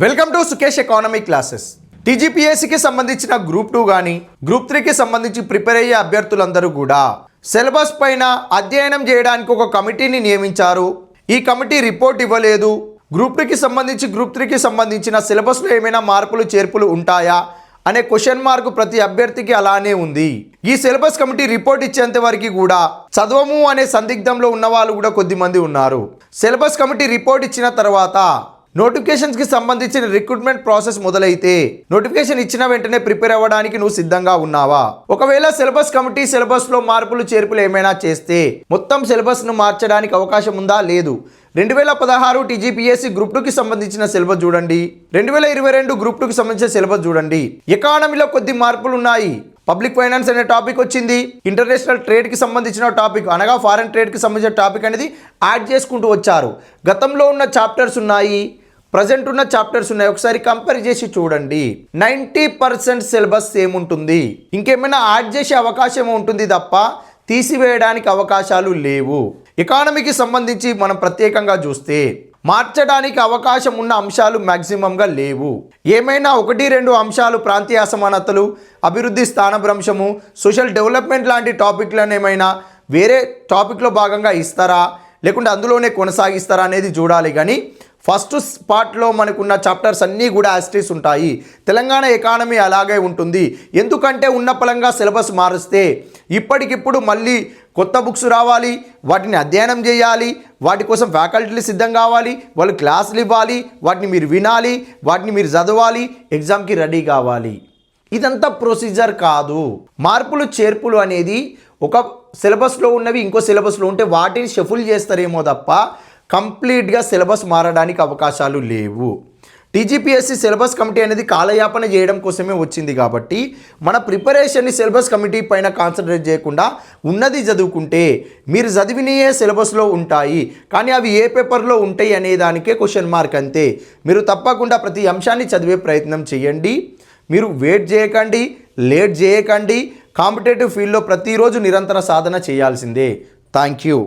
Welcome to Sukesh economy classes. టీజీపీఎస్సీకి సంబంధించిన group 2 కానీ గ్రూప్ 3కి సంబంధించి ప్రిపేర్ అయ్యే అభ్యర్థులందరూ కూడా సిలబస్ పైన అధ్యయనం చేయడానికి ఒక కమిటీని నియమించారు. ఈ కమిటీ రిపోర్ట్ ఇవ్వలేదు. గ్రూప్ 2కి సంబంధించి గ్రూప్ 3కి సంబంధించిన సిలబస్లో ఏమైనా మార్పులు చేర్పులు ఉంటాయా అనే క్వశ్చన్ మార్క్ ప్రతి అభ్యర్థికి అలానే ఉంది. ఈ సిలబస్ కమిటీ రిపోర్ట్ ఇచ్చేంత వరకు కూడా చదవము అనే సందిగ్ధంలో ఉన్న వాళ్ళు కూడా కొద్దిమంది ఉన్నారు. సిలబస్ కమిటీ రిపోర్ట్ ఇచ్చిన తర్వాత నోటిఫికేషన్స్కి సంబంధించిన రిక్రూట్మెంట్ ప్రాసెస్ మొదలైతే నోటిఫికేషన్ ఇచ్చిన వెంటనే ప్రిపేర్ అవ్వడానికి నువ్వు సిద్ధంగా ఉన్నావా? ఒకవేళ సిలబస్ కమిటీ సిలబస్లో మార్పులు చేర్పులు ఏమైనా చేస్తే మొత్తం సిలబస్ను మార్చడానికి అవకాశం ఉందా? లేదు. 2016 టీజీపీఎస్సీ గ్రూప్ 2కి సంబంధించిన సిలబస్ చూడండి, 2022 గ్రూప్ 2కి సంబంధించిన సిలబస్ చూడండి. ఎకానమీలో కొద్ది మార్పులు ఉన్నాయి. పబ్లిక్ ఫైనాన్స్ అనే టాపిక్ వచ్చింది. ఇంటర్నేషనల్ ట్రేడ్కి సంబంధించిన టాపిక్ అనగా ఫారెన్ ట్రేడ్కి సంబంధించిన టాపిక్ అనేది యాడ్ చేసుకుంటూ వచ్చారు. గతంలో ఉన్న చాప్టర్స్ ఉన్నాయి, ప్రజెంట్ ఉన్న చాప్టర్స్ ఉన్నాయి. ఒకసారి కంపేర్ చేసి చూడండి. 90% సిలబస్ సేమ్ ఉంటుంది. ఇంకేమైనా యాడ్ చేసే అవకాశం ఉంటుంది తప్ప తీసివేయడానికి అవకాశాలు లేవు. ఎకానమీకి సంబంధించి మనం ప్రత్యేకంగా చూస్తే మార్చడానికి అవకాశం ఉన్న అంశాలు మ్యాక్సిమంగా లేవు. ఏమైనా 1-2 అంశాలు ప్రాంతీయ అసమానతలు, అభివృద్ధి స్థానభ్రంశము, సోషల్ డెవలప్మెంట్ లాంటి టాపిక్లను ఏమైనా వేరే టాపిక్లో భాగంగా ఇస్తారా లేకుంటే అందులోనే కొనసాగిస్తారా అనేది చూడాలి. కానీ ఫస్ట్ పార్ట్లో మనకున్న చాప్టర్స్ అన్నీ కూడా యాస్టీస్ ఉంటాయి. తెలంగాణ ఎకానమీ అలాగే ఉంటుంది. ఎందుకంటే ఉన్న పలంగా సిలబస్ మారుస్తే ఇప్పటికిప్పుడు మళ్ళీ కొత్త బుక్స్ రావాలి, వాటిని అధ్యయనం చేయాలి, వాటి కోసం ఫ్యాకల్టీలు సిద్ధం కావాలి, వాళ్ళు క్లాసులు ఇవ్వాలి, వాటిని మీరు వినాలి, వాటిని మీరు చదవాలి, ఎగ్జామ్కి రెడీ కావాలి. ఇదంతా ప్రొసీజర్ కాదు. మార్పులు చేర్పులు అనేది ఒక సిలబస్లో ఉన్నవి ఇంకో సిలబస్లో ఉంటే వాటిని షఫుల్ చేస్తారేమో తప్ప కంప్లీట్గా సిలబస్ మారడానికి అవకాశాలు లేవు. టీజీపీఎస్సీ సిలబస్ కమిటీ అనేది కాలయాపన చేయడం కోసమే వచ్చింది. కాబట్టి మన ప్రిపరేషన్ని సిలబస్ కమిటీ పైన కాన్సన్ట్రేట్ చేయకుండా ఉన్నది చదువుకుంటే మీరు చదివినయే సిలబస్లో ఉంటాయి, కానీ అవి ఏ పేపర్లో ఉంటాయి అనే దానికే క్వశ్చన్ మార్క్ అంతే. మీరు తప్పకుండా ప్రతి అంశాన్ని చదివే ప్రయత్నం చేయండి. మీరు వెయిట్ చేయకండి, లేట్ చేయకండి. కాంపిటేటివ్ ఫీల్డ్లో ప్రతిరోజు నిరంతర సాధన చేయాల్సిందే. Thank you.